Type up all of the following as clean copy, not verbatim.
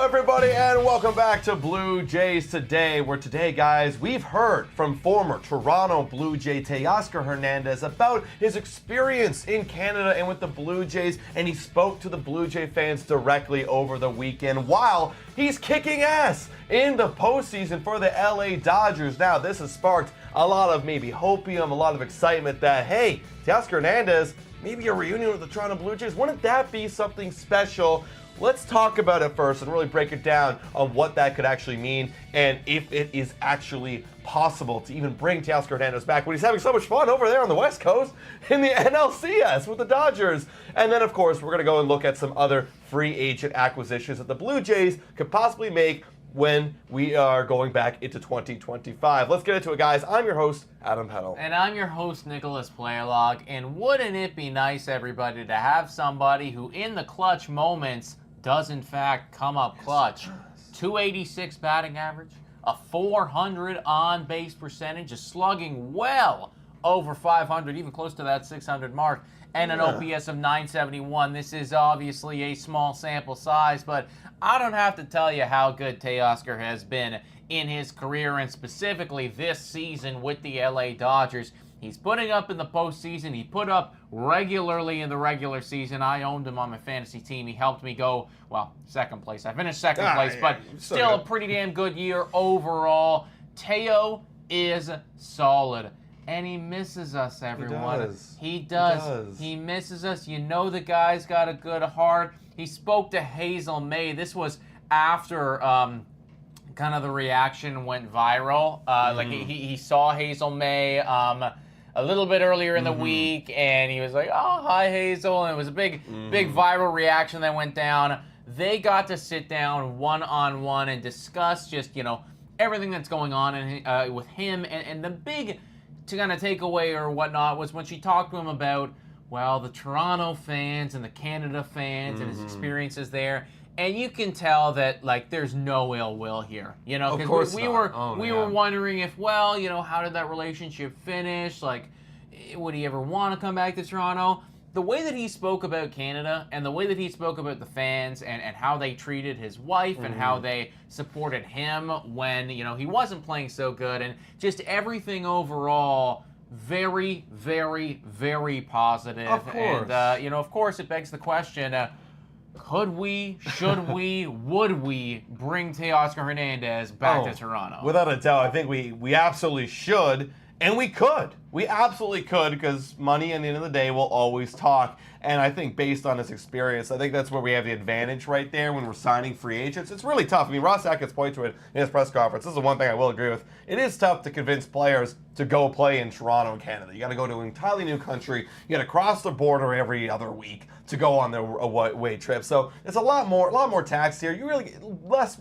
everybody, and welcome back to Blue Jays Today, where today, guys, we've heard from former Toronto Blue Jay Teoscar Hernandez about his experience in Canada and with the Blue Jays, and he spoke to the Blue Jay fans directly over the weekend while he's kicking ass in the postseason for the LA Dodgers. Now, this has sparked a lot of maybe hopium, a lot of excitement that, hey, Teoscar Hernandez, maybe a reunion with the Toronto Blue Jays. Wouldn't that be something special? Let's talk about it first and really break it down on what that could actually mean and if it is actually possible to even bring Teoscar Hernandez back when he's having so much fun over there on the West Coast in the NLCS with the Dodgers. And then, of course, we're going to go and look at some other free agent acquisitions that the Blue Jays could possibly make when we are going back into 2025. Let's get into it, guys. I'm your host, Adam Peddle. And I'm your host, Nicholas Playalog. And wouldn't it be nice, everybody, to have somebody who, in the clutch moments, does in fact come up clutch. 286 batting average, a 400 on-base percentage, a slugging well over 500, even close to that 600 mark, and an OPS of 971. This is obviously a small sample size, but I don't have to tell you how good Teoscar has been in his career, and specifically this season with the LA Dodgers. He's putting up in the postseason. He put up regularly in the regular season. I owned him on my fantasy team. He helped me go, well, second place. I finished second place, but still a pretty damn good year overall. Teo is solid. And he misses us, everyone. He does. He misses us. You know the guy's got a good heart. He spoke to Hazel Mae. This was after kind of the reaction went viral. Like he saw Hazel Mae a little bit earlier in the week, and he was like, "Oh, hi, Hazel," and it was a big viral reaction that went down. They got to sit down one-on-one and discuss just, everything that's going on with him, and the big to kind of takeaway or whatnot was when she talked to him about, well, the Toronto fans and the Canada fans and his experiences there. And you can tell that, like, there's no ill will here, because we were wondering if, well, how did that relationship finish? Like, would he ever want to come back to Toronto? The way that he spoke about Canada and the way that he spoke about the fans and how they treated his wife and how they supported him when, he wasn't playing so good, and just everything overall, very, very, very positive. Of course. And, of course, it begs the question, could we, should we, would we bring Teoscar Hernandez back to Toronto? Without a doubt, I think we absolutely should, and we could. We absolutely could, because money at the end of the day will always talk. And I think based on his experience, I think that's where we have the advantage right there when we're signing free agents. It's really tough. I mean, Ross Atkinson pointed to it in his press conference. This is the one thing I will agree with. It is tough to convince players to go play in Toronto and Canada. You got to go to an entirely new country. You got to cross the border every other week to go on the away trip. So it's a lot more tax here. You really less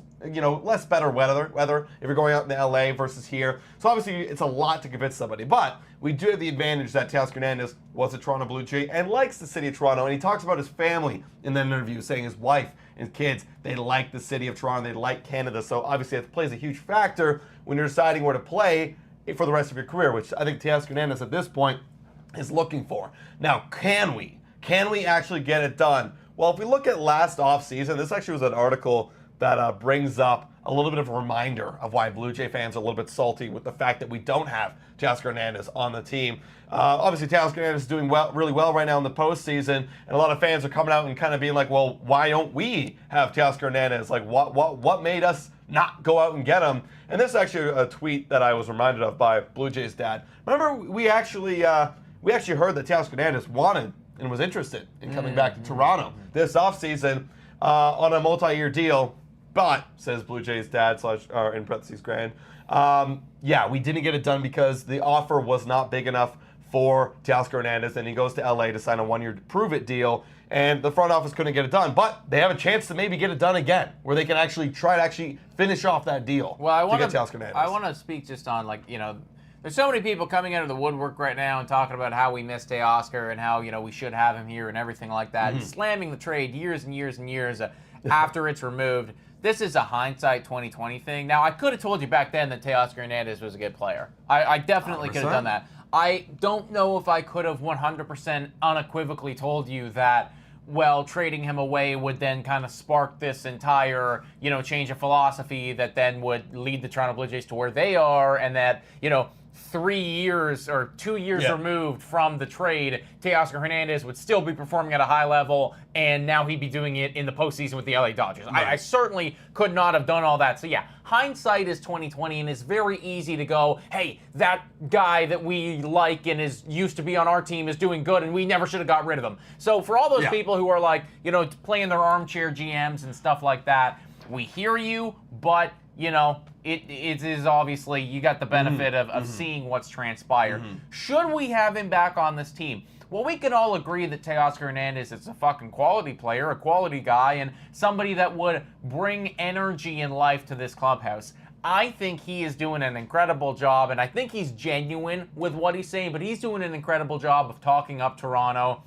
better weather if you're going out in LA versus here. So obviously it's a lot to convince somebody, but we do have the advantage that Teoscar Hernandez was a Toronto Blue Jay and likes the city of Toronto. And he talks about his family in that interview, saying his wife and kids, they like the city of Toronto, they like Canada. So obviously it plays a huge factor when you're deciding where to play for the rest of your career, which I think Teoscar Hernandez at this point is looking for. Now, can we actually get it done? Well, if we look at last offseason, this actually was an article that brings up a little bit of a reminder of why Blue Jay fans are a little bit salty with the fact that we don't have Teoscar Hernandez on the team. Obviously, Teoscar Hernandez is doing really well right now in the postseason, and a lot of fans are coming out and kind of being like, well, why don't we have Teoscar Hernandez? Like, what made us not go out and get him? And this is actually a tweet that I was reminded of by Blue Jay's dad. Remember, we actually heard that Teoscar Hernandez wanted and was interested in coming back to Toronto this offseason on a multi-year deal. But, says Blue Jays dad / in parentheses Grand, we didn't get it done because the offer was not big enough for Teoscar Hernandez, and he goes to LA to sign a one-year prove-it deal, and the front office couldn't get it done. But they have a chance to maybe get it done again, where they can actually try to finish off that deal to get Teoscar Hernandez. I want to speak just on, there's so many people coming out of the woodwork right now and talking about how we miss Teoscar and how, we should have him here and everything like that, and slamming the trade years and years and years after it's removed. This is a hindsight 2020 thing. Now, I could have told you back then that Teoscar Hernandez was a good player. I definitely could have done that. I don't know if I could have 100% unequivocally told you that well, trading him away would then kind of spark this entire, change of philosophy that then would lead the Toronto Blue Jays to where they are, and that, 3 years or 2 years removed from the trade, Teoscar Hernandez would still be performing at a high level, and now he'd be doing it in the postseason with the LA Dodgers. Right. I certainly could not have done all that. So yeah, hindsight is 2020, and it's very easy to go, hey, that guy that we like and is used to be on our team is doing good, and we never should have got rid of him. So for all those people who are like, playing their armchair GMs and stuff like that, we hear you, but it is obviously, you got the benefit of seeing what's transpired. Should we have him back on this team? Well, we can all agree that Teoscar Hernandez is a fucking quality player, a quality guy, and somebody that would bring energy and life to this clubhouse. I think he is doing an incredible job, and I think he's genuine with what he's saying, but he's doing an incredible job of talking up Toronto.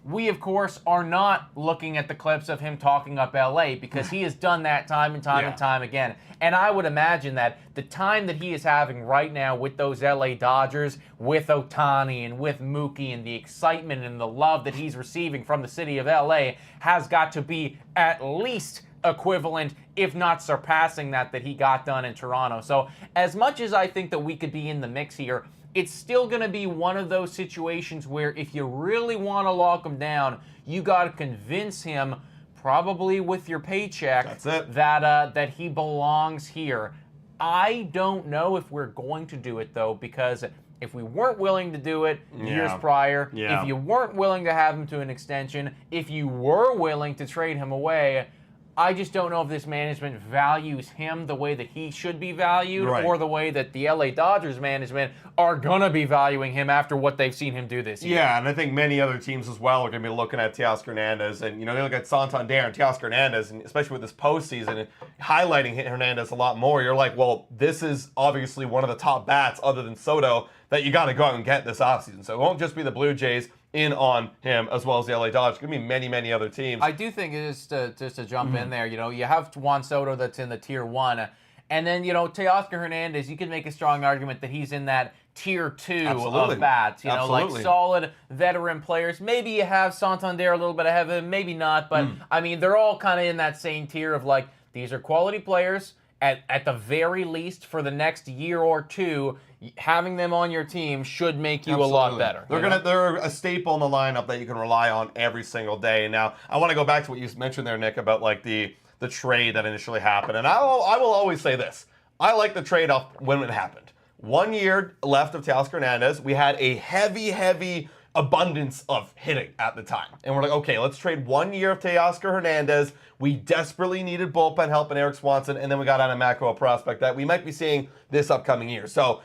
We, of course, are not looking at the clips of him talking up LA, because he has done that time and time and time again. And I would imagine that the time that he is having right now with those LA Dodgers, with Ohtani and with Mookie, and the excitement and the love that he's receiving from the city of LA has got to be at least equivalent, if not surpassing that he got done in Toronto. So as much as I think that we could be in the mix here, it's still going to be one of those situations where if you really want to lock him down, you got to convince him, probably with your paycheck, that he belongs here. I don't know if we're going to do it, though, because if we weren't willing to do it years prior, if you weren't willing to have him to an extension, if you were willing to trade him away, I just don't know if this management values him the way that he should be valued, or the way that the LA Dodgers management are going to be valuing him after what they've seen him do this year. Yeah, and I think many other teams as well are going to be looking at Teoscar Hernandez. And, they look at Santander and Teoscar Hernandez, and especially with this postseason, highlighting Hernandez a lot more. You're like, well, this is obviously one of the top bats other than Soto that you got to go out and get this offseason. So it won't just be the Blue Jays in on him, as well as the LA Dodgers. There's going to be many, many other teams. I do think just to jump in there, you have Juan Soto that's in the tier 1, and then, Teoscar Hernandez, you can make a strong argument that he's in that tier 2 of bats, like solid veteran players. Maybe you have Santander a little bit ahead of him, maybe not, but I mean, they're all kind of in that same tier of like, these are quality players. At the very least, for the next year or two, having them on your team should make you a lot better. They're a staple in the lineup that you can rely on every single day. And now, I want to go back to what you mentioned there, Nick, about like the trade that initially happened. And I will always say this: I like the trade off when it happened. 1 year left of Teoscar Hernandez. We had a heavy abundance of hitting at the time. And we're like, okay, let's trade 1 year of Teoscar Hernandez. We desperately needed bullpen help in Eric Swanson, and then we got on a macro prospect that we might be seeing this upcoming year. So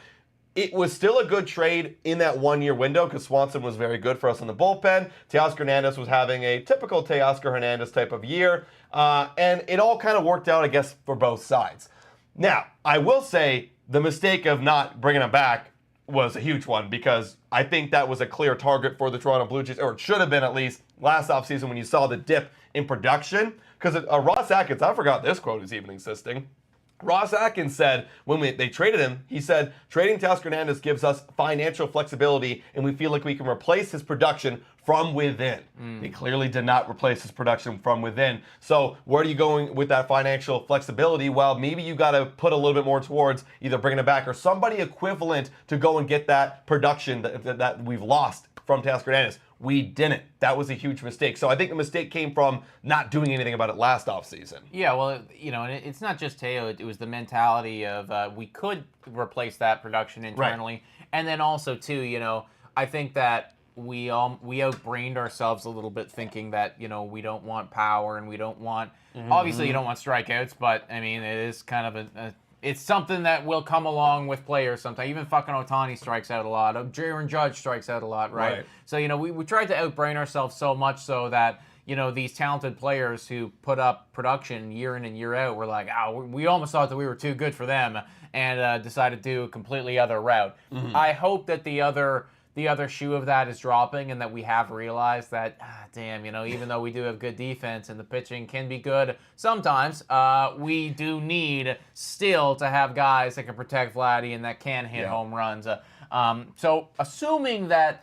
it was still a good trade in that 1 year window because Swanson was very good for us in the bullpen. Teoscar Hernandez was having a typical Teoscar Hernandez type of year. And it all kind of worked out, I guess, for both sides. Now, I will say the mistake of not bringing him back was a huge one, because I think that was a clear target for the Toronto Blue Jays, or it should have been at least last offseason when you saw the dip in production. Because Ross Atkins, I forgot this quote is even existing. Ross Atkins said when they traded him, he said, trading Teoscar Hernandez gives us financial flexibility, and we feel like we can replace his production from within. They clearly did not replace his production from within. So where are you going with that financial flexibility? Well, maybe you got to put a little bit more towards either bringing it back or somebody equivalent to go and get that production that we've lost from Teoscar Hernandez. We didn't. That was a huge mistake. So I think the mistake came from not doing anything about it last offseason. Yeah, well, and it's not just Teo. It was the mentality of we could replace that production internally. Right. And then also, too, I think that we outbrained ourselves a little bit, thinking that, we don't want power and we don't want... Obviously, you don't want strikeouts, but, I mean, it is kind of it's something that will come along with players sometimes. Even fucking Ohtani strikes out a lot. Aaron Judge strikes out a lot, right? So, we tried to outbrain ourselves so much so that, these talented players who put up production year in and year out were like, we almost thought that we were too good for them, and decided to do a completely other route. I hope that the other shoe of that is dropping, and that we have realized that, damn, even though we do have good defense and the pitching can be good sometimes, we do need still to have guys that can protect Vladdy and that can hit home runs. So assuming that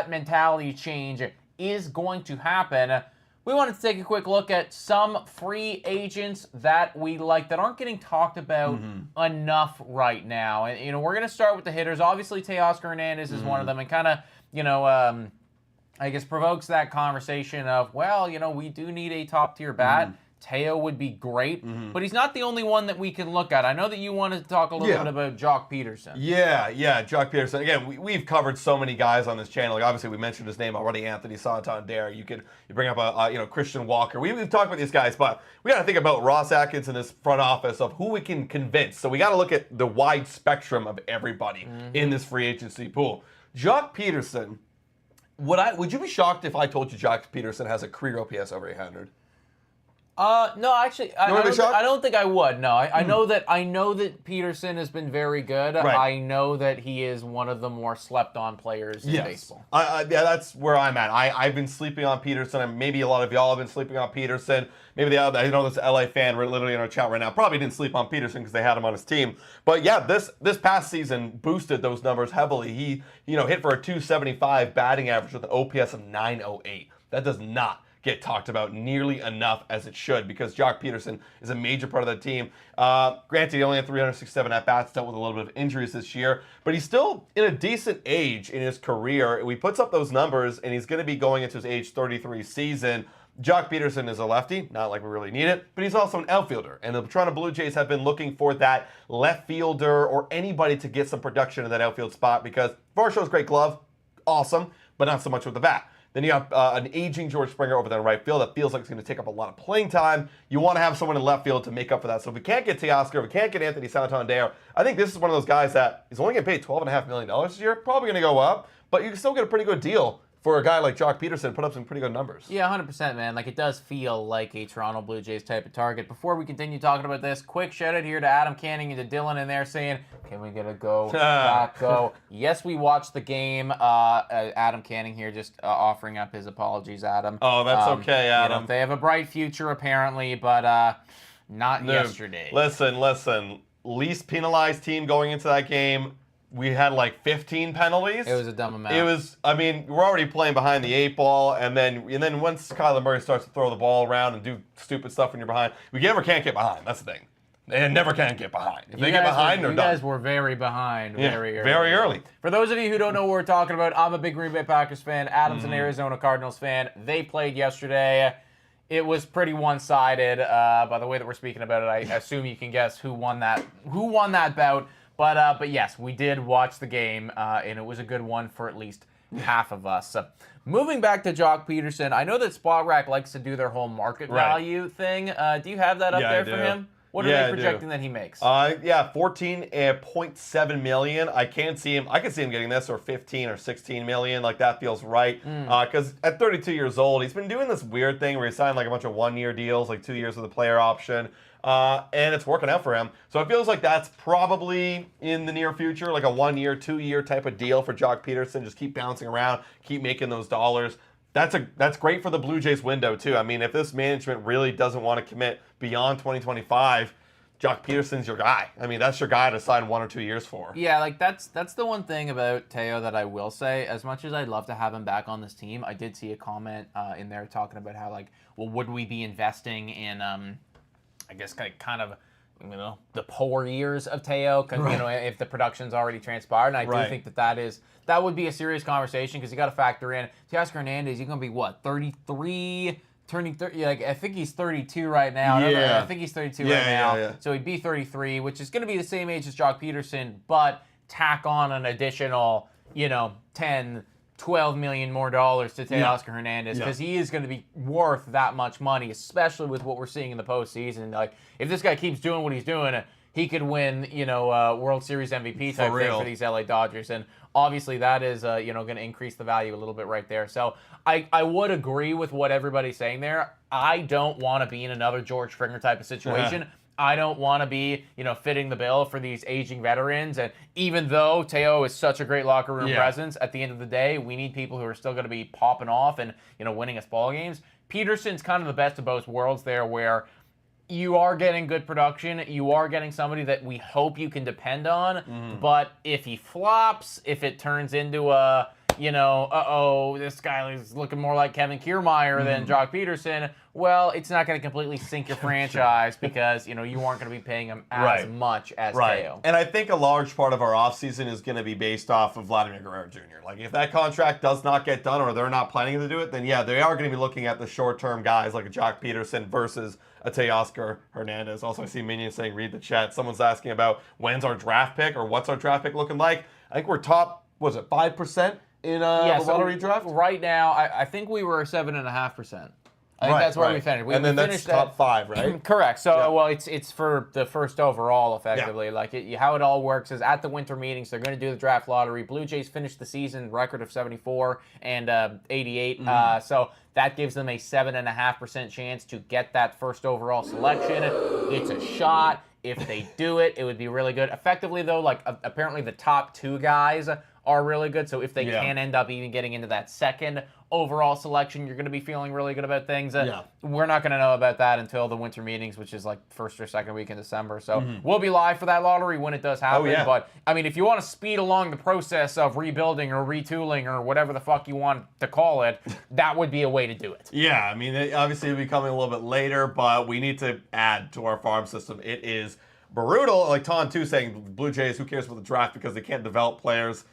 mentality change is going to happen, we wanted to take a quick look at some free agents that we like that aren't getting talked about enough right now. And, we're going to start with the hitters. Obviously, Teoscar Hernandez is one of them, and kind of, I guess provokes that conversation of, well, we do need a top-tier bat. Teo would be great, but he's not the only one that we can look at. I know that you wanted to talk a little bit about Jock Pederson. Yeah, Jock Pederson. Again, we've covered so many guys on this channel. Like, obviously, we mentioned his name already, Anthony Santander. You bring up Christian Walker. We've talked about these guys, but we got to think about Ross Atkins in this front office of who we can convince. So we got to look at the wide spectrum of everybody in this free agency pool. Jock Pederson. Would you be shocked if I told you Jock Pederson has a career OPS over 800? No, actually, I don't think I would. No, I know that Pederson has been very good. Right. I know that he is one of the more slept-on players in baseball. Yeah, that's where I'm at. I've been sleeping on Pederson, and maybe a lot of y'all have been sleeping on Pederson. Maybe I know this LA fan, we're literally in our chat right now, probably didn't sleep on Pederson because they had him on his team. But yeah, this past season boosted those numbers heavily. He hit for a 275 batting average with an OPS of 908. That does not get talked about nearly enough as it should, because Jock Pederson is a major part of that team. Granted, he only had 367 at-bats, dealt with a little bit of injuries this year, but he's still in a decent age in his career. He puts up those numbers, and he's going to be going into his age 33 season. Jock Pederson is a lefty, not like we really need it, but he's also an outfielder, and the Toronto Blue Jays have been looking for that left fielder or anybody to get some production in that outfield spot, because Varsho's great glove, awesome, but not so much with the bat. Then you have an aging George Springer over there in right field that feels like it's going to take up a lot of playing time. You want to have someone in left field to make up for that. So if we can't get Teoscar, if we can't get Anthony Santander, I think this is one of those guys that is only getting paid $12.5 million this year. Probably going to go up, but you can still get a pretty good deal for a guy like Jock Pederson, put up some pretty good numbers. Yeah, 100%, man. Like, it does feel like a Toronto Blue Jays type of target. Before we continue talking about this, quick shout-out here to Adam Canning and to Dylan in there saying, can we get a go, back, go? Yes, we watched the game. Adam Canning here just offering up his apologies, Adam. Oh, that's okay, Adam. They have a bright future, apparently, but not yesterday. Listen. Least penalized team going into that game. We had like 15 penalties. It was a dumb amount. We're already playing behind the 8-ball, and then once Kyler Murray starts to throw the ball around and do stupid stuff when you're behind, we never can't get behind. That's the thing. They never can get behind. If they get behind, they're done. You guys were very behind very early. Very early. For those of you who don't know what we're talking about, I'm a big Green Bay Packers fan. Adam's an Arizona Cardinals fan. They played yesterday. It was pretty one-sided. By the way that we're speaking about it, I assume you can guess who won that bout. But yes, we did watch the game, and it was a good one for at least half of us. Moving back to Jock Pederson, I know that Spotrac likes to do their whole market value thing. Do you have that up there for him? What are they projecting that he makes? 14.7 million. I can see him getting this, or 15 or 16 million. Like, that feels right. Because at 32 years old, he's been doing this weird thing where he signed like a bunch of one-year deals, like 2 years with a player option. And it's working out for him. So it feels like that's probably in the near future, like a 1-year, 2-year type of deal for Jock Pederson. Just keep bouncing around, keep making those dollars. That's great for the Blue Jays window, too. I mean, if this management really doesn't want to commit beyond 2025, Jock Pederson's your guy. I mean, that's your guy to sign 1 or 2 years for. Yeah, like that's the one thing about Teo that I will say. As much as I'd love to have him back on this team, I did see a comment in there talking about how, like, well, would we be investing in I guess kind of the poor years of Teo, because if the production's already transpired, and I do think that would be a serious conversation, because you got to factor in Teoscar Hernandez. He's gonna be what, 33, turning 30? Like, I think he's 32 right now. I think he's 32 right now. Yeah. So he'd be 33, which is gonna be the same age as Jock Pederson, but tack on an additional 10. $12 million more to Teoscar Hernandez, because he is going to be worth that much money, especially with what we're seeing in the postseason. Like, if this guy keeps doing what he's doing, he could win, World Series MVP type thing for these LA Dodgers, and obviously that is, going to increase the value a little bit right there. So I would agree with what everybody's saying there. I don't want to be in another George Springer type of situation. I don't want to be, fitting the bill for these aging veterans. And even though Teo is such a great locker room presence, at the end of the day, we need people who are still going to be popping off and, winning us ball games. Pederson's kind of the best of both worlds there, where you are getting good production. You are getting somebody that we hope you can depend on. But if he flops, if it turns into a, this guy is looking more like Kevin Kiermaier than Jock Pederson. Well, it's not going to completely sink your franchise because, you aren't going to be paying him as much as Teo. And I think a large part of our offseason is going to be based off of Vladimir Guerrero Jr. Like, if that contract does not get done or they're not planning to do it, then yeah, they are going to be looking at the short-term guys like a Jock Pederson versus a Teoscar Hernandez. Also, I see Minion saying, read the chat. Someone's asking about when's our draft pick or what's our draft pick looking like. I think we're top, 5% in the lottery draft? Right now, I think we were 7.5%. I think that's where we finished. And then that's top 5, right? Correct. So, it's for the first overall, effectively. Yeah. Like, how it all works is at the winter meetings, they're going to do the draft lottery. Blue Jays finished the season record of 74 and 88. So that gives them a 7.5% chance to get that first overall selection. It's a shot. If they do it, it would be really good. Effectively, though, like, apparently the top 2 guys are really good. So if they can end up even getting into that second overall selection, you're going to be feeling really good about things. We're not going to know about that until the winter meetings, which is like first or second week in December. So we'll be live for that lottery when it does happen. But, I mean, if you want to speed along the process of rebuilding or retooling or whatever the fuck you want to call it, that would be a way to do it. Yeah, I mean, obviously it'll be coming a little bit later, but we need to add to our farm system. It is brutal. Like Ton, too, saying Blue Jays, who cares about the draft because they can't develop players.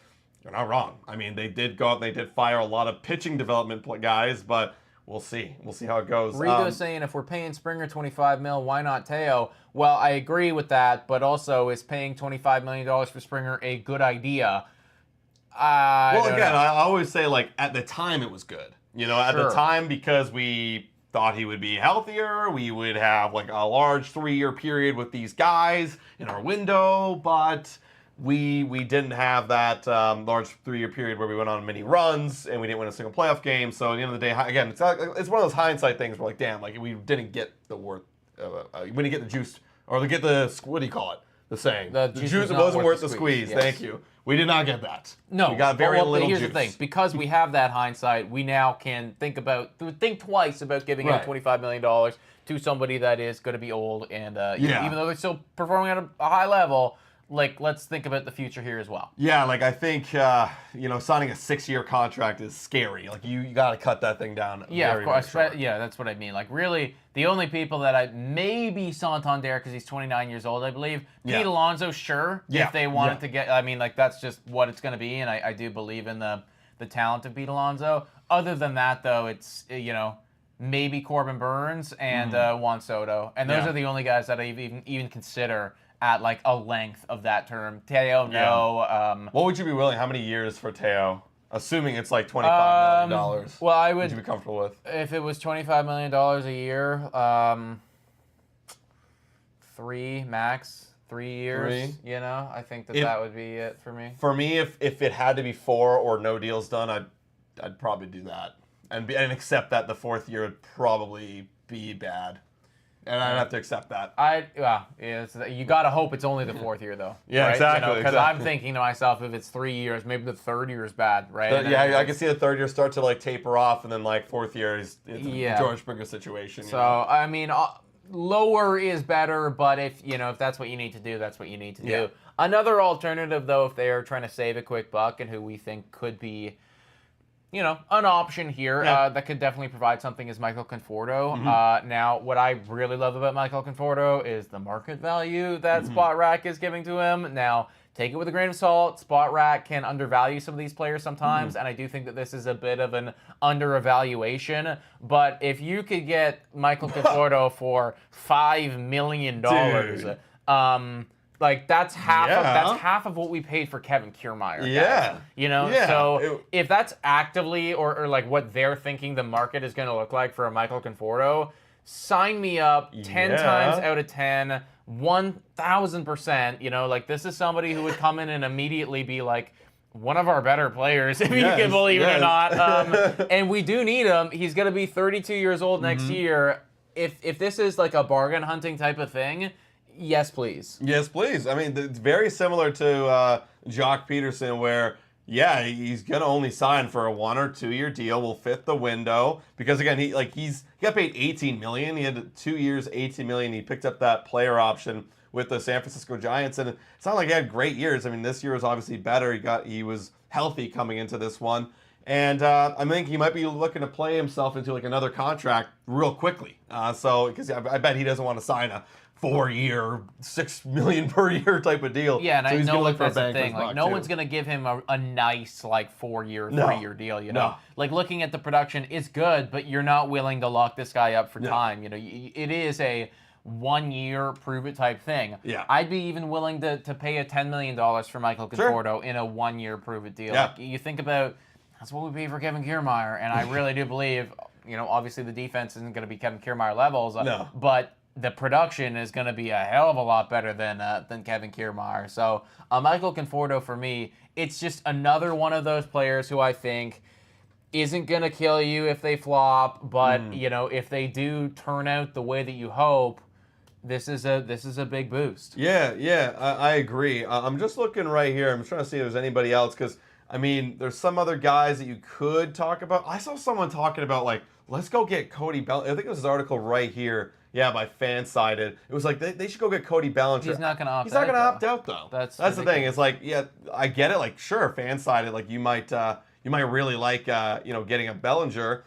You're not wrong. I mean, they did go out and they did fire a lot of pitching development guys, but we'll see. We'll see how it goes. Rigo's saying if we're paying Springer $25 million, why not Teo? Well, I agree with that, but also is paying $25 million for Springer a good idea? I always say, like, at the time it was good. At the time, because we thought he would be healthier, we would have like a large 3-year period with these guys in our window, but we didn't have that large 3-year period where we went on many runs and we didn't win a single playoff game. So at the end of the day, again, it's one of those hindsight things where, like, damn, like, we didn't get the worth, we didn't get the juice, or to get the, what do you call it? The saying. The juice wasn't worth the squeeze. Yes. Thank you. We did not get that. No. We got very little here's juice. The thing. Because we have that hindsight, we now can think twice about giving out $25 million to somebody that is going to be old and even though they're still performing at a high level, like, let's think about the future here as well. Yeah, like, I think, signing a 6-year contract is scary. Like, you got to cut that thing down. Yeah, of course. Yeah, that's what I mean. Like, really, the only people that maybe Santander, because he's 29 years old, I believe. Pete Alonso, sure, if they wanted to get, I mean, like, that's just what it's going to be, and I do believe in the talent of Pete Alonso. Other than that, though, it's, maybe Corbin Burns and Juan Soto. And those are the only guys that I even consider at, like, a length of that term. Teo, no. What would you be willing? How many years for Teo? Assuming it's like $25 million. Well, I would you be comfortable with? If it was $25 million a year, 3 max. 3 years, I think that would be it for me. For me, if it had to be 4 or no deals done, I'd probably do that and accept that the 4th year would probably be bad. And I'd have to accept that. You gotta hope it's only the 4th year, though. Yeah, right? Exactly. Because I'm thinking to myself, if it's 3 years, maybe the 3rd year is bad, right? I can see the 3rd year start to, like, taper off, and then, like, 4th year is a George Springer situation. So I mean, lower is better, but if that's what you need to do, that's what you need to do. Another alternative, though, if they are trying to save a quick buck, and who we think could be, an option here that could definitely provide something is Michael Conforto. Now, what I really love about Michael Conforto is the market value that Spot Rack is giving to him. Now, take it with a grain of salt. Spot Rack can undervalue some of these players sometimes, and I do think that this is a bit of an under-evaluation. But if you could get Michael Conforto for $5 million, like, that's half of what we paid for Kevin Kiermaier. So if that's actively or like what they're thinking the market is going to look like for a Michael Conforto, sign me up 10 times out of 10, 1,000%. Like, this is somebody who would come in and immediately be like one of our better players, if you can believe it or not. And we do need him. He's going to be 32 years old next year. If this is like a bargain hunting type of thing, yes, please. Yes, please. I mean, it's very similar to Jock Pederson, where, he's going to only sign for a 1 or 2 year deal. Will fit the window. Because, again, he got paid $18 million. He had 2 years, $18 million. He picked up that player option with the San Francisco Giants. And it's not like he had great years. I mean, this year was obviously better. He was healthy coming into this one. And I think he might be looking to play himself into like another contract real quickly. Because I bet he doesn't want to sign a 4-year, $6 million per year type of deal. Yeah, and so I he's know gonna like look for a that's the bang for thing. his Like buck, no too. one's gonna give him a nice like 4-year, No. 3-year deal. You know, No. like looking at the production, it's good, but you're not willing to lock this guy up for No. time. You know, it is a 1-year prove it type thing. Yeah. I'd be even willing to pay a $10 million for Michael Conforto in a 1-year prove it deal. Yeah. Like, you think about that's what we pay for Kevin Kiermaier, and I really do believe, obviously the defense isn't going to be Kevin Kiermaier levels, No. but the production is going to be a hell of a lot better than Kevin Kiermaier. So Michael Conforto, for me, it's just another one of those players who I think isn't going to kill you if they flop, but if they do turn out the way that you hope, this is a big boost. Yeah, I agree. I'm just looking right here. I'm trying to see if there's anybody else because, I mean, there's some other guys that you could talk about. I saw someone talking about, like, let's go get Cody Bellinger. I think it was this article right here. Yeah, by Fansided. It was like, they should go get Cody Bellinger. He's not going to opt out. He's not going to opt out, though. That's the thing. ridiculous. It's like, yeah, I get it. Like, sure, Fansided. Like, you might really like, getting a Bellinger,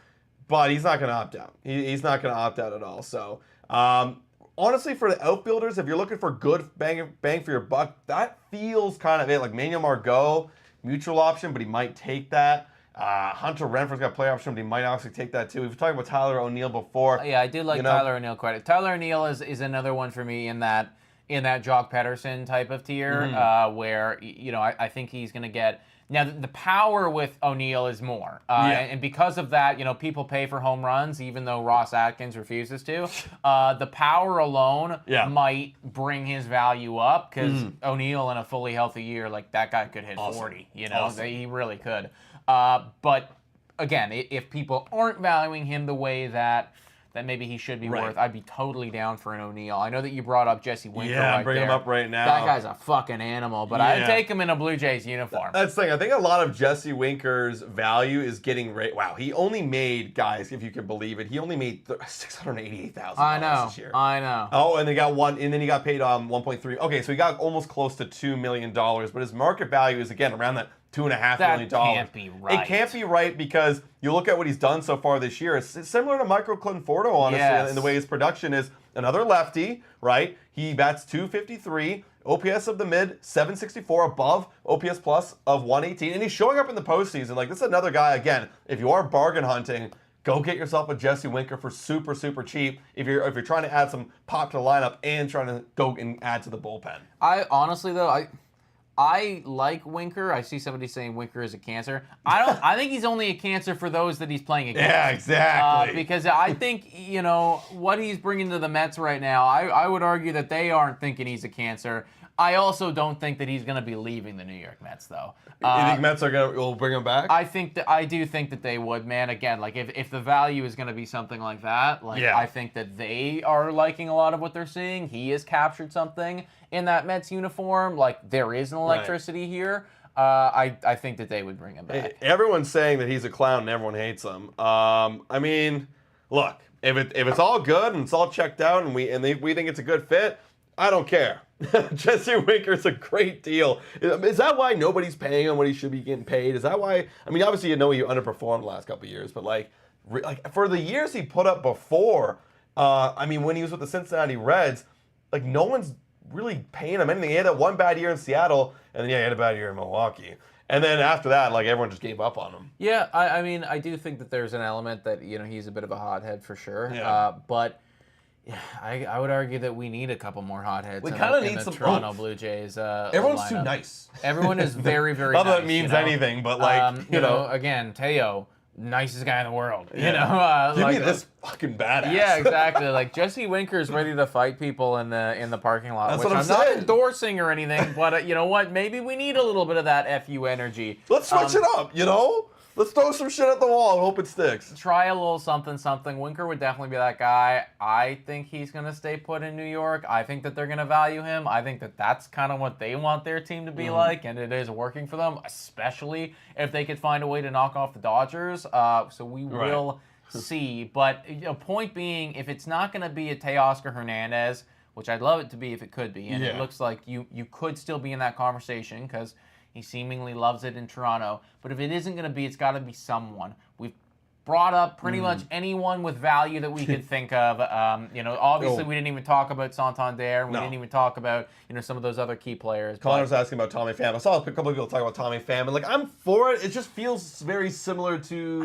but he's not going to opt out. He's not going to opt out at all. So, honestly, for the outfielders, if you're looking for good bang for your buck, that feels kind of it. Like Manuel Margot, mutual option, but he might take that. Hunter Renfroe's got a play option, but he might actually take that too. We've talked about Tyler O'Neill before. Yeah, I did like Tyler O'Neill quite a bit. Tyler O'Neill is another one for me in that Jock Pederson type of tier, where I think he's going to get. Now, the power with O'Neill is more. And because of that, people pay for home runs, even though Ross Atkins refuses to. The power alone might bring his value up because O'Neill in a fully healthy year, like that guy could hit 40. He really could. But again, if people aren't valuing him the way that maybe he should be worth, I'd be totally down for an O'Neill. I know that you brought up Jesse Winker. Yeah, I'm bringing him up right now. That guy's a fucking animal, but I'd take him in a Blue Jays uniform. That's the thing. I think a lot of Jesse Winker's value is getting wow. He only made, guys, if you can believe it, he only made $688,000 this year. I know. Oh, and then he got paid 1.3. Okay, so he got almost close to $2 million, but his market value is again around that $2.5 million. That can't be right. It can't be right because you look at what he's done so far this year. It's similar to Michael Conforto, honestly, in the way his production is. Another lefty, right? He bats .253, OPS of the mid, 764, above OPS plus of 118, and he's showing up in the postseason. Like, this is another guy, again, if you are bargain hunting, go get yourself a Jesse Winker for super, super cheap if you're trying to add some pop to the lineup and trying to go and add to the bullpen. I honestly, though, I like Winker. I see somebody saying Winker is a cancer. I think he's only a cancer for those that he's playing against. Yeah, exactly. Because I think, what he's bringing to the Mets right now, I would argue that they aren't thinking he's a cancer. I also don't think that he's going to be leaving the New York Mets, though. You think Mets will bring him back? I do think that they would, man. Again, like if the value is going to be something like that, I think that they are liking a lot of what they're seeing. He has captured something in that Mets uniform. Like there is an electricity here. I think that they would bring him back. Everyone's saying that he's a clown and everyone hates him. I mean, look, if it's all good and it's all checked out and we think it's a good fit, I don't care. Jesse Winker's a great deal. Is that why nobody's paying him what he should be getting paid? Is that why? I mean, obviously, he underperformed the last couple of years, but like for the years he put up before, when he was with the Cincinnati Reds, like no one's really paying him anything. He had that one bad year in Seattle, and then he had a bad year in Milwaukee. And then after that, like everyone just gave up on him. Yeah, I do think that there's an element that he's a bit of a hothead for sure. Yeah. But yeah, I would argue that we need a couple more hotheads. We kind of need some Toronto Blue Jays. Everyone's lineup. too nice. Everyone is very, very Not nice. that it means anything, but like again, Teo, nicest guy in the world. Yeah. Give me this fucking badass. Yeah, exactly. Like Jesse Winker's ready to fight people in the parking lot. That's which what I'm not saying. Endorsing or anything, but you know what? Maybe we need a little bit of that FU energy. Let's switch it up. Let's throw some shit at the wall and hope it sticks. Try a little something. Winker would definitely be that guy. I think he's going to stay put in New York. I think that they're going to value him. I think that that's kind of what they want their team to be like, and it is working for them, especially if they could find a way to knock off the Dodgers. So we will see. But point being, if it's not going to be a Teoscar Hernandez, which I'd love it to be if it could be, and it looks like you could still be in that conversation because He seemingly loves it in Toronto. But if it isn't going to be, it's got to be someone. We've brought up pretty much anyone with value that we could think of. Obviously we didn't even talk about Santander. We didn't even talk about, some of those other key players. Connor's asking about Tommy Pham. I saw a couple of people talk about Tommy Pham, and I'm for it. It just feels very similar to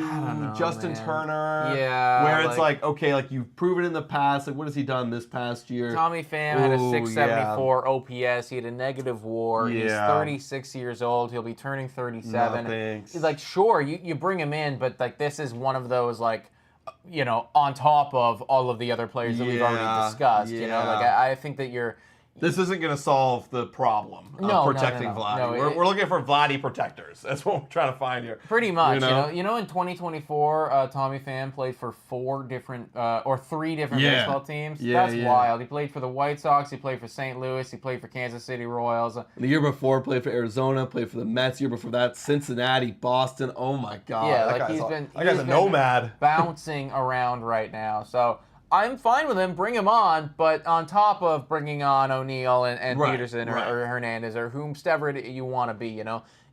Justin Turner. Yeah. Where it's you've proven in the past. What has he done this past year? Tommy Pham had a 674 OPS. He had a negative WAR. He's 36 years old. He'll be turning 37. No, sure, you bring him in, but this is one of those on top of all of the other players that we've already discussed. I think that this isn't going to solve the problem of protecting Vladdy. We're looking for Vladdy protectors. That's what we're trying to find here. Pretty much. In 2024, Tommy Pham played for 3 different baseball teams. That's wild. He played for the White Sox. He played for St. Louis. He played for Kansas City Royals. The year before, played for Arizona. Played for the Mets. The year before that, Cincinnati, Boston. Oh my God. Yeah, he's a nomad. Bouncing around right now. So I'm fine with him. Bring him on, but on top of bringing on O'Neill and Pederson or Hernandez or whomsoever you want to be,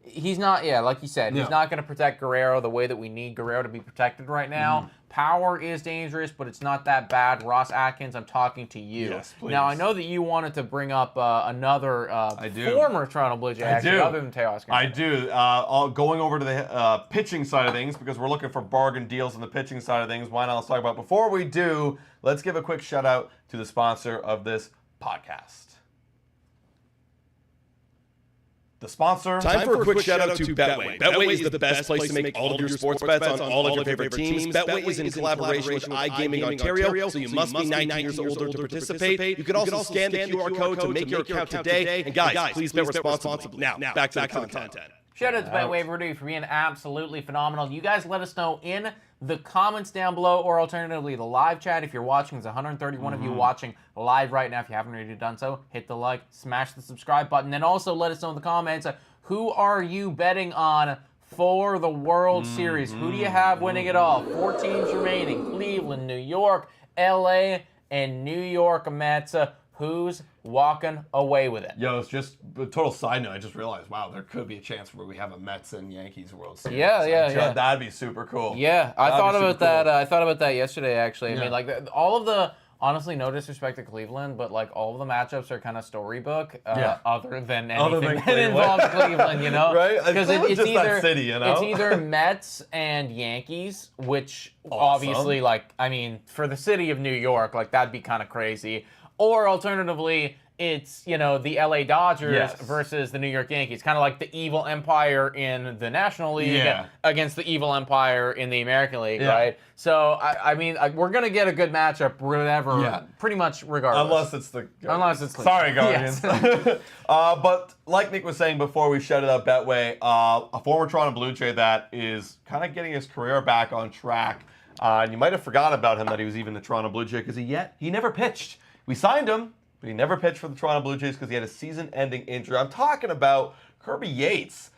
he's not. Yeah, like you said, he's not going to protect Guerrero the way that we need Guerrero to be protected right now. Power is dangerous, but it's not that bad. Ross Atkins, I'm talking to you. Yes, please. Now I know that you wanted to bring up another former Toronto Blue Jay, other than Teoscar. I do. Going over to the pitching side of things, because we're looking for bargain deals on the pitching side of things. Why not? Let's talk about. Before we do, let's give a quick shout out to the sponsor of this podcast. The sponsor. Time for a quick shout out to Betway. Betway is the best place to make all of your sports bets on all of your favorite teams. Betway is in collaboration with iGaming Ontario, so you must be 19 years or older to participate. You can also scan the QR code to make your account today. And guys, please bet responsibly. Now, back to the content. Shout out to Betway for being absolutely phenomenal. You guys let us know in the comments down below, or alternatively the live chat if you're watching. There's 131 of you watching live right now. If you haven't already done so, hit the like, smash the subscribe button, and also let us know in the comments, who are you betting on for the World Series? Who do you have winning it all? 4 teams remaining: Cleveland, New York, LA, and New York Mets. Who's walking away with it? Yo, it's just a total side note. I just realized, wow, there could be a chance where we have a Mets and Yankees World Series. Yeah. That'd be super cool. Yeah, I thought about that. I thought about that yesterday, actually. I mean, all of the, honestly, no disrespect to Cleveland, but all of the matchups are kind of storybook, other than anything that involves Cleveland, Right? Because it's just either that city, it's either Mets and Yankees, which obviously, for the city of New York, that'd be kind of crazy. Or alternatively, it's, the LA Dodgers versus the New York Yankees. Kind of like the evil empire in the National League against the evil empire in the American League, right? So, we're going to get a good matchup, whatever, pretty much regardless. Unless it's Cleveland. Sorry, Guardians. Yes. But like Nick was saying before we shouted out Betway, a former Toronto Blue Jay that is kind of getting his career back on track. And you might have forgotten about him, that he was even the Toronto Blue Jay, because he never pitched. We signed him, but he never pitched for the Toronto Blue Jays because he had a season-ending injury. I'm talking about Kirby Yates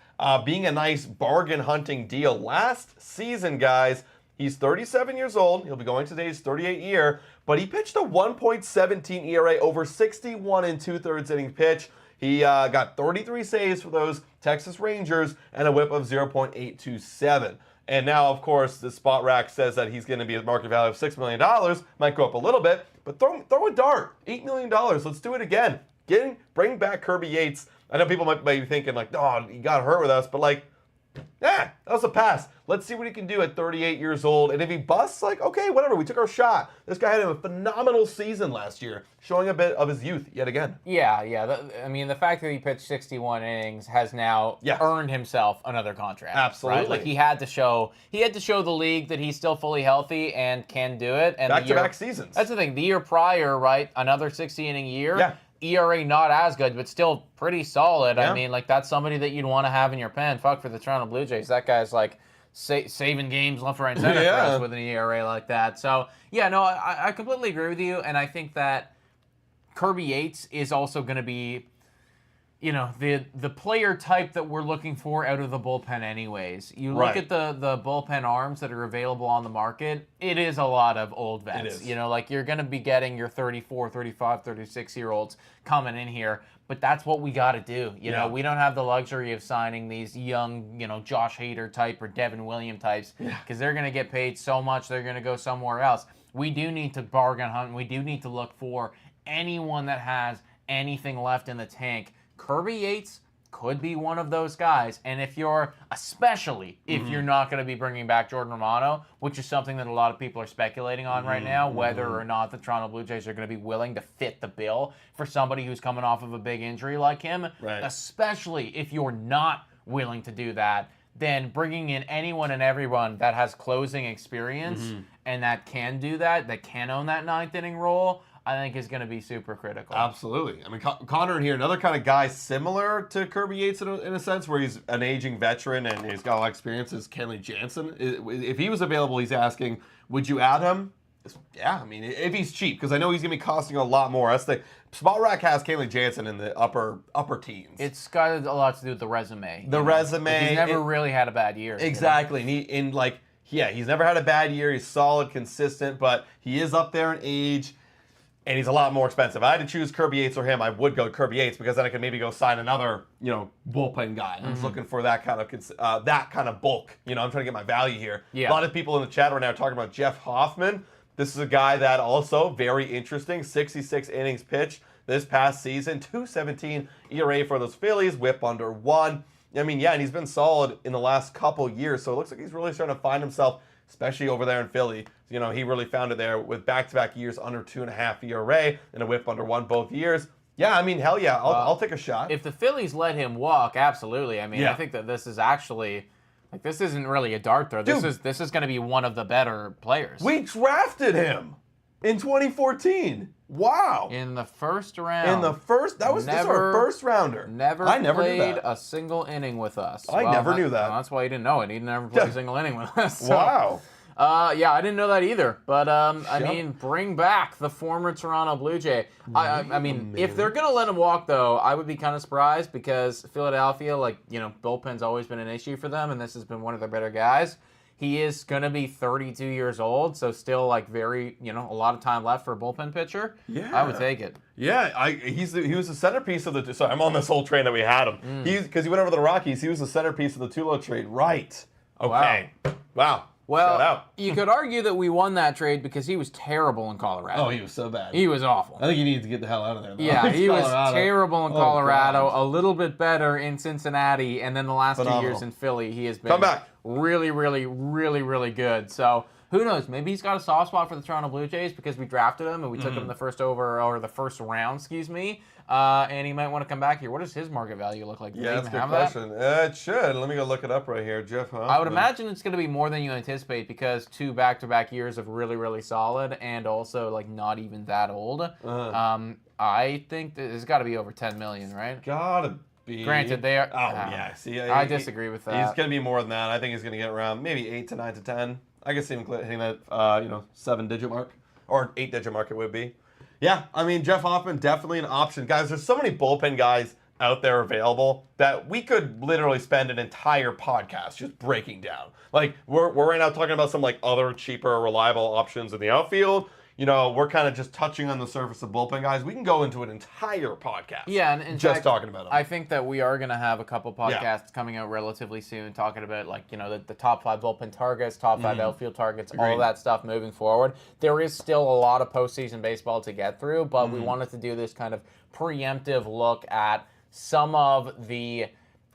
being a nice bargain hunting deal. Last season, guys, he's 37 years old. He'll be going today his 38th year, but he pitched a 1.17 ERA over 61 2/3 inning pitch. He got 33 saves for those Texas Rangers and a whip of 0.827. And now, of course, the spot rack says that he's going to be at market value of $6 million. Might go up a little bit, but throw a dart. $8 million. Let's do it again. Bring back Kirby Yates. I know people might be thinking, oh, he got hurt with us, but that was a pass. Let's see what he can do at 38 years old. And if he busts, okay, whatever. We took our shot. This guy had a phenomenal season last year, showing a bit of his youth yet again. Yeah. The fact that he pitched 61 innings has now earned himself another contract. Absolutely. Right? He had to show the league that he's still fully healthy and can do it. And back-to-back seasons. That's the thing. The year prior, right, another 60-inning year. Yeah. ERA not as good, but still pretty solid. Yeah. That's somebody that you'd want to have in your pen. Fuck, for the Toronto Blue Jays, that guy's saving games left, right, and center for us with an ERA like that. So, I completely agree with you, and I think that Kirby Yates is also going to be, the player type that we're looking for out of the bullpen anyways. You look Right. at the bullpen arms that are available on the market, it is a lot of old vets. It is. Like you're going to be getting your 34, 35, 36-year-olds coming in here, but that's what we got to do. We don't have the luxury of signing these young, Josh Hader type or Devin Williams types because they're going to get paid so much, they're going to go somewhere else. We do need to bargain hunt. We do need to look for anyone that has anything left in the tank. Kirby Yates could be one of those guys. And especially if you're not going to be bringing back Jordan Romano, which is something that a lot of people are speculating on right now, whether or not the Toronto Blue Jays are going to be willing to fit the bill for somebody who's coming off of a big injury like him. Right. Especially if you're not willing to do that, then bringing in anyone and everyone that has closing experience and that can do that can own that ninth inning role, I think is going to be super critical. Absolutely. I mean, Connor in here, another kind of guy similar to Kirby Yates in a sense, where he's an aging veteran and he's got a lot of experience, is Kenley Jansen. If he was available, he's asking, would you add him? Yeah, I mean, if he's cheap, because I know he's going to be costing a lot more. That's the Spot Rack has Kenley Jansen in the upper teens. It's got a lot to do with the resume. Resume. He's never really had a bad year. Exactly. And he's never had a bad year. He's solid, consistent, but he is up there in age. And he's a lot more expensive. If I had to choose Kirby Yates or him, I would go Kirby Yates because then I could maybe go sign another, bullpen guy. I'm just looking for that kind of bulk. I'm trying to get my value here. Yeah. A lot of people in the chat right now are talking about Jeff Hoffman. This is a guy that also very interesting. 66 innings pitched this past season, 2.17 ERA for those Phillies, WHIP under 1. I mean, and he's been solid in the last couple years. So it looks like he's really starting to find himself, especially over there in Philly. He really found it there with back-to-back years under 2.5 ERA and a WHIP under 1 both years. Yeah, I mean, hell yeah, I'll take a shot. If the Phillies let him walk, absolutely. I mean, I think that this is actually, this isn't really a dart throw. This is going to be one of the better players. We drafted him in 2014. Wow. In the first round. This is our first rounder. I never played a single inning with us. I never knew that. Well, that's why he didn't know it. He never played a single inning with us. So. Wow. I didn't know that either. But, I mean, bring back the former Toronto Blue Jay. I mean, if they're going to let him walk, though, I would be kind of surprised because Philadelphia, bullpen's always been an issue for them, and this has been one of their better guys. He is going to be 32 years old, so still, very, a lot of time left for a bullpen pitcher. Yeah. I would take it. Yeah, he was the centerpiece of the... Sorry, I'm on this whole train that we had him. Because he went over to the Rockies. He was the centerpiece of the Tulo trade. Right. Okay. Wow. Well, you could argue that we won that trade because he was terrible in Colorado. Oh, he was so bad. He was awful. I think he needed to get the hell out of there, though. Yeah, he was terrible in Colorado, a little bit better in Cincinnati, and then the last 2 years in Philly, he has been really, really, really, really good. So who knows? Maybe he's got a soft spot for the Toronto Blue Jays because we drafted him and we took him in the first round, and he might want to come back here. What does his market value look like? Yeah, that's a good question. It should. Let me go look it up right here. Jeff Hoffman. I would imagine it's going to be more than you anticipate because 2 back-to-back years of really, really solid and also not even that old. I think that it's got to be over $10 million, right? Gotta be. Granted, they are. Oh yeah. See, I disagree with that. He's going to be more than that. I think he's going to get around maybe 8 to 9 to 10. I can see him hitting that 7-digit mark or 8-digit mark. It would be. Yeah, I mean, Jeff Hoffman, definitely an option. Guys, there's so many bullpen guys out there available that we could literally spend an entire podcast just breaking down. We're right now talking about some, other cheaper, reliable options in the outfield. We're kind of just touching on the surface of bullpen guys. We can go into an entire podcast. Yeah, and in just fact, talking about them. I think that we are going to have a couple podcasts coming out relatively soon talking about, the top 5 bullpen targets, top 5 outfield targets, all of that stuff moving forward. There is still a lot of postseason baseball to get through, but we wanted to do this kind of preemptive look at some of the...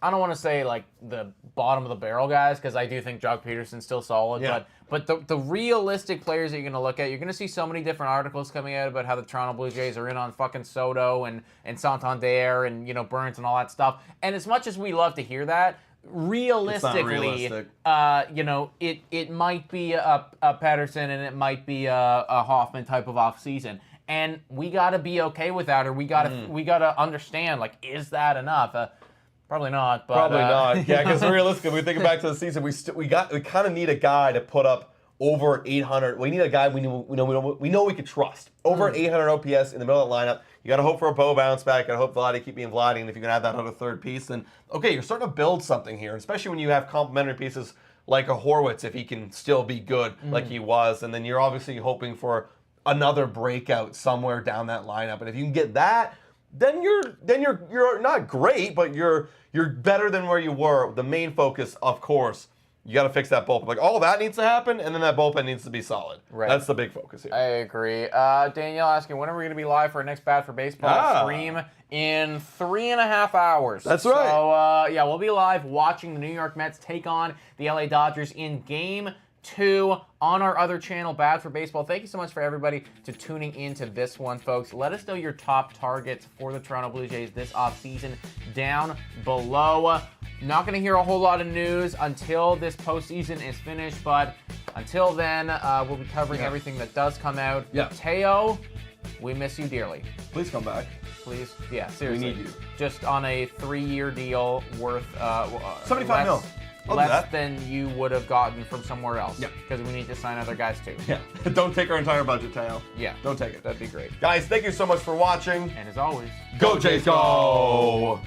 I don't want to say the bottom of the barrel guys because I do think Jock Pederson's still solid, but the realistic players that you're going to look at, you're going to see so many different articles coming out about how the Toronto Blue Jays are in on fucking Soto and Santander and Burns and all that stuff. And as much as we love to hear that, realistically, it might be a Pederson and it might be a Hoffman type of offseason. And we got to be okay with that, or we got to understand, is that enough? Probably not. But, Probably not. Yeah, because realistically, we think back to the season, we kind of need a guy to put up over 800. We need a guy we know we could trust. Over 800 OPS in the middle of the lineup. You got to hope for a Bo bounce back. Got to hope Vladdy keep being Vladdy. And if you can add that other third piece, then okay, you're starting to build something here. Especially when you have complementary pieces like a Horwitz, if he can still be good like he was. And then you're obviously hoping for another breakout somewhere down that lineup. And if you can get that, then you're not great, but you're better than where you were. The main focus, of course, you got to fix that bullpen. Like, all that needs to happen, and then that bullpen needs to be solid. Right. That's the big focus here. I agree. Danielle asking, when are we going to be live for our next Bat for Baseball stream? In 3.5 hours. That's right. So, yeah, we'll be live watching the New York Mets take on the LA Dodgers in Game 2 on our other channel, Bad for Baseball. Thank you so much for everybody to tuning into this one, folks. Let us know your top targets for the Toronto Blue Jays this offseason down below. Not going to hear a whole lot of news until this postseason is finished, but until then, we'll be covering everything that does come out. Yeah. Teo, we miss you dearly. Please come back. Please, yeah, seriously. We need you. Just on a 3-year deal worth 75 mil. Less than you would have gotten from somewhere else. Yeah. Because we need to sign other guys too. Yeah. Don't take our entire budget, Teo. Yeah. Don't take it. That'd be great. Guys, thank you so much for watching. And as always, Go Jays, go!